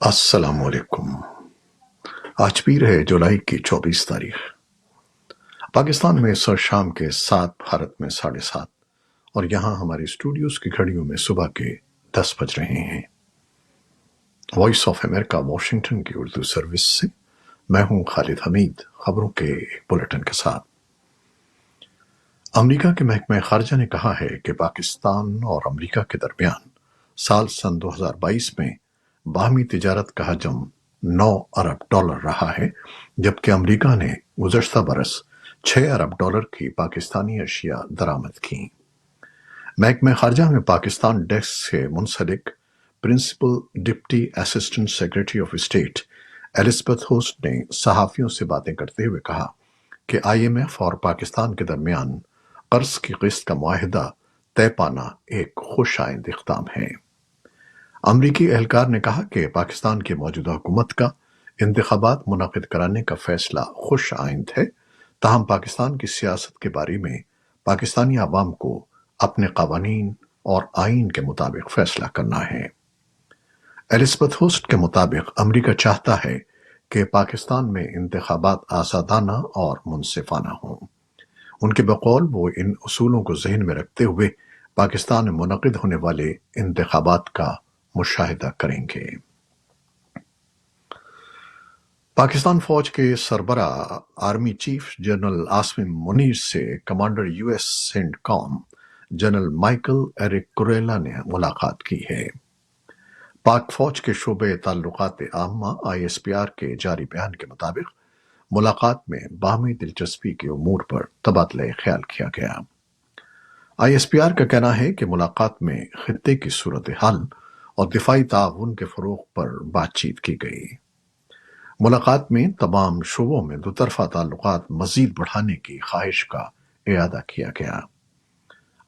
السلام علیکم۔ آج پیر ہے جولائی کی 24 تاریخ۔ پاکستان میں سر شام کے 7، بھارت میں 7:30، اور یہاں ہمارے اسٹوڈیوز کی گھڑیوں میں صبح کے 10 بج رہے ہیں۔ وائس آف امریکہ واشنگٹن کی اردو سروس سے میں ہوں خالد حمید، خبروں کے ایک بلیٹن کے ساتھ۔ امریکہ کے محکمہ خارجہ نے کہا ہے کہ پاکستان اور امریکہ کے درمیان سن 2022 میں باہمی تجارت کا حجم $9 ارب رہا ہے، جبکہ امریکہ نے گزشتہ برس $6 ارب کی پاکستانی اشیاء درآمد کیں۔ محکمہ خارجہ میں پاکستان ڈیسک سے منسلک principal deputy assistant secretary of state Elizabeth Horst نے صحافیوں سے باتیں کرتے ہوئے کہا کہ IMF اور پاکستان کے درمیان قرض کی قسط کا معاہدہ طے پانا ایک خوش آئند اقدام ہے۔ امریکی اہلکار نے کہا کہ پاکستان کی موجودہ حکومت کا انتخابات منعقد کرانے کا فیصلہ خوش آئند ہے، تاہم پاکستان کی سیاست کے بارے میں پاکستانی عوام کو اپنے قوانین اور آئین کے مطابق فیصلہ کرنا ہے۔ ایلزبتھ ہوسٹ کے مطابق امریکہ چاہتا ہے کہ پاکستان میں انتخابات آزادانہ اور منصفانہ ہوں۔ ان کے بقول وہ ان اصولوں کو ذہن میں رکھتے ہوئے پاکستان میں منعقد ہونے والے انتخابات کا مشاہدہ کریں گے۔ پاکستان فوج کے سربراہ army chief general Asim Munir سے کمانڈر US سینٹ کام جنرل مائیکل ایرک کوریلا نے ملاقات کی ہے۔ پاک فوج کے شعبۂ تعلقات عامہ ISPR کے جاری بیان کے مطابق ملاقات میں باہمی دلچسپی کے امور پر تبادلہ خیال کیا گیا۔ ISPR کا کہنا ہے کہ ملاقات میں خطے کی صورتحال اور دفاعی تعاون کے فروغ پر بات چیت کی گئی۔ ملاقات میں تمام شعبوں میں دوطرفہ تعلقات مزید بڑھانے کی خواہش کا اعادہ کیا گیا۔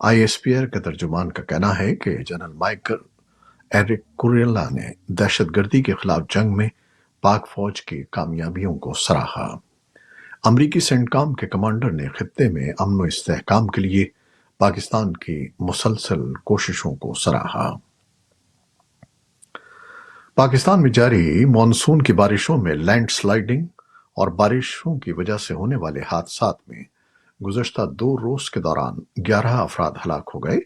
ISPR کے ترجمان کا کہنا ہے کہ جنرل مائیکل ایرک کوریلا نے دہشت گردی کے خلاف جنگ میں پاک فوج کی کامیابیوں کو سراہا۔ امریکی سینٹ کام کے کمانڈر نے خطے میں امن و استحکام کے لیے پاکستان کی مسلسل کوششوں کو سراہا۔ پاکستان میں جاری مانسون کی بارشوں میں لینڈ سلائیڈنگ اور بارشوں کی وجہ سے ہونے والے حادثات میں گزشتہ 2 روز کے دوران 11 افراد ہلاک ہو گئے۔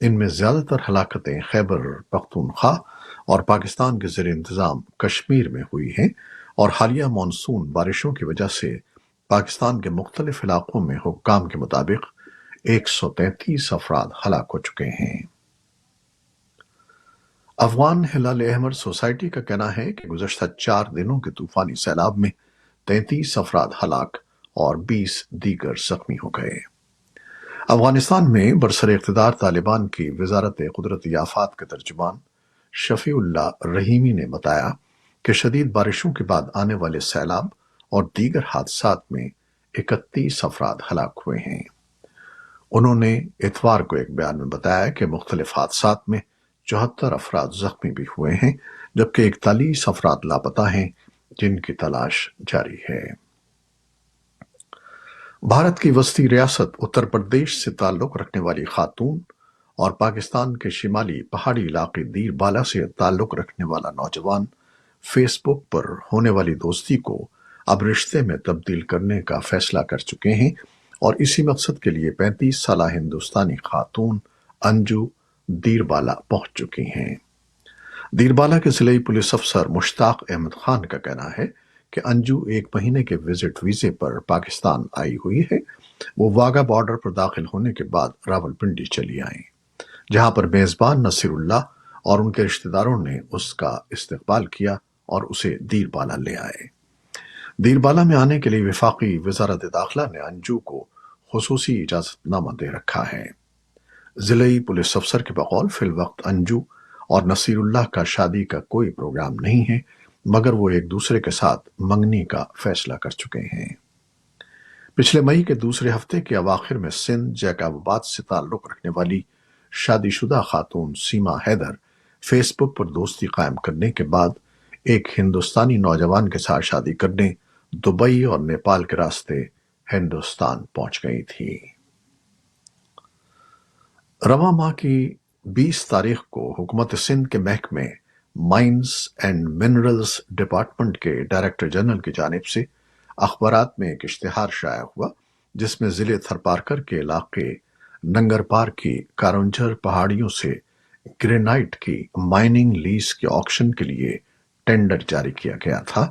ان میں زیادہ تر ہلاکتیں خیبر پختونخوا اور پاکستان کے زیر انتظام کشمیر میں ہوئی ہیں، اور حالیہ مانسون بارشوں کی وجہ سے پاکستان کے مختلف علاقوں میں حکام کے مطابق 133 افراد ہلاک ہو چکے ہیں۔ افغان ہلال احمر سوسائٹی کا کہنا ہے کہ گزشتہ 4 دنوں کے طوفانی سیلاب میں 33 افراد ہلاک اور 20 دیگر زخمی ہو گئے۔ افغانستان میں برسر اقتدار طالبان کی وزارت قدرتی آفات کے ترجمان شفیع اللہ رحیمی نے بتایا کہ شدید بارشوں کے بعد آنے والے سیلاب اور دیگر حادثات میں 31 افراد ہلاک ہوئے ہیں۔ انہوں نے اتوار کو ایک بیان میں بتایا کہ مختلف حادثات میں 74 افراد زخمی بھی ہوئے ہیں، جبکہ 41 افراد لاپتہ ہیں، جن کی تلاش جاری ہے۔ بھارت کی وسطی ریاست اتر پردیش سے تعلق رکھنے والی خاتون اور پاکستان کے شمالی پہاڑی علاقے دیر بالا سے تعلق رکھنے والا نوجوان فیس بک پر ہونے والی دوستی کو اب رشتے میں تبدیل کرنے کا فیصلہ کر چکے ہیں، اور اسی مقصد کے لیے 35 سالہ ہندوستانی خاتون انجو دیر بالا پہنچ چکی ہیں۔ دیر بالا کے ضلعی پولیس افسر مشتاق احمد خان کا کہنا ہے کہ انجو 1 مہینے کے وزٹ ویزے پر پاکستان آئی ہوئی ہے۔ وہ واگا بارڈر پر داخل ہونے کے بعد راولپنڈی چلی آئیں، جہاں پر میزبان نصیر اللہ اور ان کے رشتہ داروں نے اس کا استقبال کیا اور اسے دیر بالا لے آئے۔ دیر بالا میں آنے کے لیے وفاقی وزارت داخلہ نے انجو کو خصوصی اجازت نامہ دے رکھا ہے۔ ضلعی پولیس افسر کے بقول فی الوقت انجو اور نصیر اللہ کا شادی کا کوئی پروگرام نہیں ہے، مگر وہ ایک دوسرے کے ساتھ منگنی کا فیصلہ کر چکے ہیں۔ پچھلے مئی کے دوسرے ہفتے کے اواخر میں سندھ جیکب آباد سے تعلق رکھنے والی شادی شدہ خاتون سیما حیدر فیس بک پر دوستی قائم کرنے کے بعد ایک ہندوستانی نوجوان کے ساتھ شادی کرنے دبئی اور نیپال کے راستے ہندوستان پہنچ گئی تھی۔ رواں ماہ کی 20 تاریخ کو حکومت سندھ کے محکمے مائنز اینڈ منرلز ڈپارٹمنٹ کے ڈائریکٹر جنرل کی جانب سے اخبارات میں ایک اشتہار شائع ہوا جس میں ضلع تھرپارکر کے علاقے ننگرپار کی کارونجھر پہاڑیوں سے گرینائٹ کی مائننگ لیز کے آکشن کے لیے ٹینڈر جاری کیا گیا تھا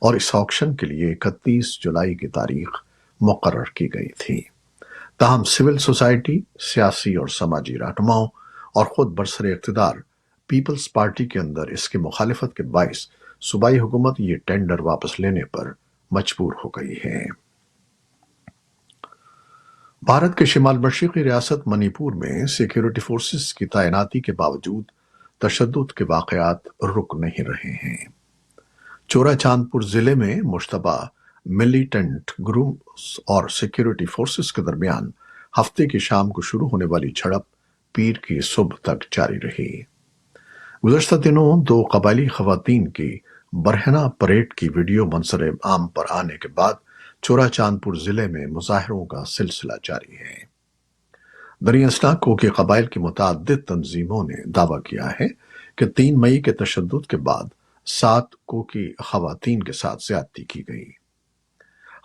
اور اس آکشن کے لیے 31 جولائی کی تاریخ مقرر کی گئی تھی۔ تاہم سول سوسائٹی، سیاسی اور سماجی رہنماؤں اور خود برسر اقتدار پیپلز پارٹی کے اندر اس کی مخالفت کے باعث صوبائی حکومت یہ ٹینڈر واپس لینے پر مجبور ہو گئی ہے۔ بھارت کے شمال مشرقی ریاست منی پور میں سیکیورٹی فورسز کی تعیناتی کے باوجود تشدد کے واقعات رک نہیں رہے ہیں۔ چورا چاند پور ضلع میں مشتبہ ملیٹنٹ گروپس اور سیکیورٹی فورسز کے درمیان ہفتے کی شام کو شروع ہونے والی جھڑپ پیر کی صبح تک جاری رہی۔ گزشتہ دنوں دو قبائلی خواتین کی برہنہ پریڈ کی ویڈیو منظر عام پر آنے کے بعد چورا چاند پور ضلع میں مظاہروں کا سلسلہ جاری ہے۔ دریں اثنا کوکی قبائل کی متعدد تنظیموں نے دعویٰ کیا ہے کہ 3 مئی کے تشدد کے بعد 7 کوکی خواتین کے ساتھ زیادتی کی گئی۔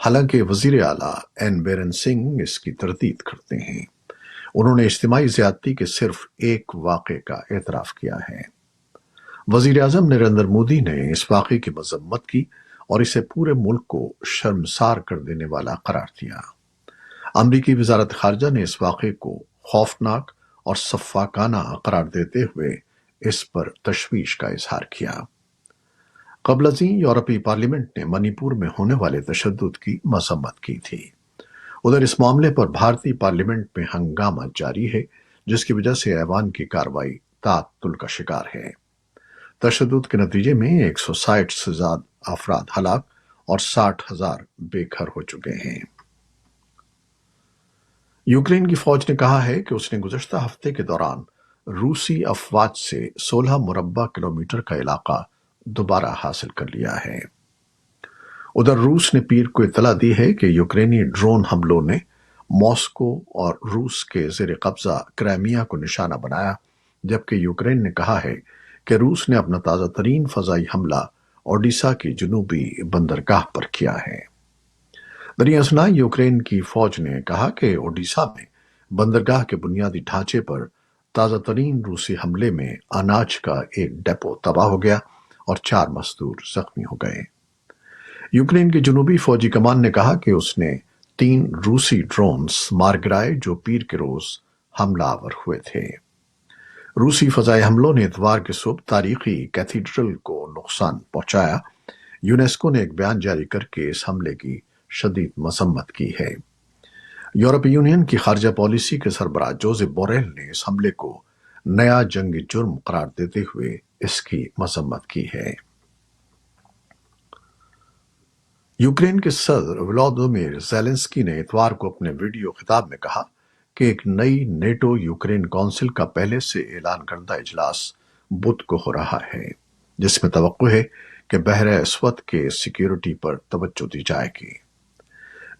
حالانکہ وزیر اعلیٰ این بیرن سنگھ اس کی تردید کرتے ہیں۔ انہوں نے اجتماعی زیادتی کے صرف ایک واقعے کا اعتراف کیا ہے۔ وزیر اعظم نریندر مودی نے اس واقعے کی مذمت کی اور اسے پورے ملک کو شرمسار کر دینے والا قرار دیا۔ امریکی وزارت خارجہ نے اس واقعے کو خوفناک اور سفاکانہ قرار دیتے ہوئے اس پر تشویش کا اظہار کیا۔ قبل ازیں یورپی پارلیمنٹ نے منی پور میں ہونے والے تشدد کی مذمت کی تھی۔ ادھر اس معاملے پر بھارتی پارلیمنٹ میں ہنگامہ جاری ہے، جس کی وجہ سے ایوان کی کارروائی تعطل کا شکار ہے۔ تشدد کے نتیجے میں 160 سے زیادہ افراد ہلاک اور 60,000 بے گھر ہو چکے ہیں۔ یوکرین کی فوج نے کہا ہے کہ اس نے گزشتہ ہفتے کے دوران روسی افواج سے 16 مربع کلومیٹر کا علاقہ دوبارہ حاصل کر لیا ہے۔ ادھر روس نے پیر کو اطلاع دی ہے کہ یوکرینی ڈرون حملوں نے ماسکو اور روس کے زیر قبضہ کرائمیا کو نشانہ بنایا، جبکہ یوکرین نے کہا ہے کہ روس نے اپنا تازہ ترین فضائی حملہ اوڈیشہ کی جنوبی بندرگاہ پر کیا ہے۔ دریں اثنا یوکرین کی فوج نے کہا کہ اوڈیشہ میں بندرگاہ کے بنیادی ڈھانچے پر تازہ ترین روسی حملے میں اناج کا ایک ڈپو تباہ ہو گیا اور 4 مزدور زخمی ہو گئے۔ یوکرین کی جنوبی فوجی کمان نے کہا کہ اس نے 3 روسی ڈرونز مار گرائے جو پیر کے روز حملہ آور ہوئے تھے۔ روسی فضائی حملوں نے اتوار کی صبح تاریخی کیتھیڈرل کو نقصان پہنچایا۔ یونیسکو نے ایک بیان جاری کر کے اس حملے کی شدید مذمت کی ہے۔ یورپی یونین کی خارجہ پالیسی کے سربراہ جوزپ بوریل نے اس حملے کو نیا جنگی جرم قرار دیتے ہوئے اس کی مذمت کی ہے۔ یوکرین کے صدر ولادیمیر زیلنسکی نے اتوار کو اپنے ویڈیو خطاب میں کہا کہ ایک نئی نیٹو یوکرین کونسل کا پہلے سے اعلان کردہ اجلاس بدھ کو ہو رہا ہے، جس میں توقع ہے کہ بحر اسود کے سیکیورٹی پر توجہ دی جائے گی۔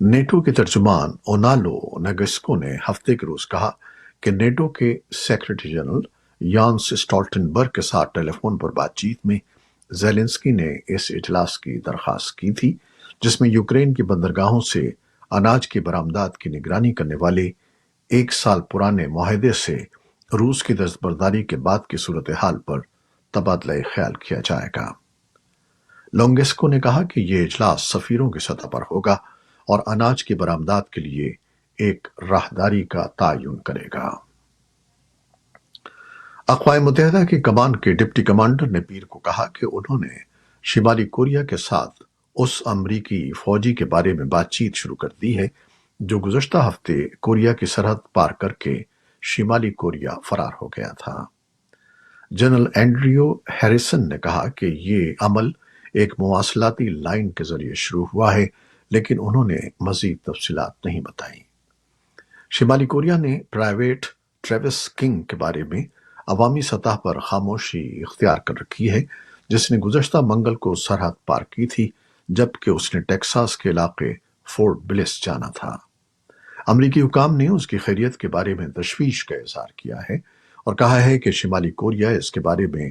نیٹو کے ترجمان اونالو نیگسکو نے ہفتے کے روز کہا کہ نیٹو کے سیکریٹری جنرل یانس اسٹالٹنبرگ کے ساتھ ٹیلی فون پر بات چیت میں زیلنسکی نے اس اجلاس کی درخواست کی تھی، جس میں یوکرین کی بندرگاہوں سے اناج کی برآمدات کی نگرانی کرنے والے 1 سال پرانے معاہدے سے روس کی دستبرداری کے بعد کی صورتحال پر تبادلہ خیال کیا جائے گا۔ لونگسکو نے کہا کہ یہ اجلاس سفیروں کی سطح پر ہوگا اور اناج کی برآمدات کے لیے ایک راہداری کا تعین کرے گا۔ اقوام متحدہ کی کمان کے ڈپٹی کمانڈر نے پیر کو کہا کہ انہوں نے شمالی کوریا کے ساتھ اس امریکی فوجی کے بارے میں بات چیت شروع کر دی ہے جو گزشتہ ہفتے کوریا کی سرحد پار کر کے شمالی کوریا فرار ہو گیا تھا۔ جنرل اینڈریو ہیریسن نے کہا کہ یہ عمل ایک مواصلاتی لائن کے ذریعے شروع ہوا ہے، لیکن انہوں نے مزید تفصیلات نہیں بتائیں۔ شمالی کوریا نے پرائیویٹ ٹریوس کنگ کے بارے میں عوامی سطح پر خاموشی اختیار کر رکھی ہے، جس نے گزشتہ منگل کو سرحد پار کی تھی، جبکہ اس نے ٹیکساس کے علاقے فورٹ بلس جانا تھا۔ امریکی حکام نے اس کی خیریت کے بارے میں تشویش کا اظہار کیا ہے اور کہا ہے کہ شمالی کوریا اس کے بارے میں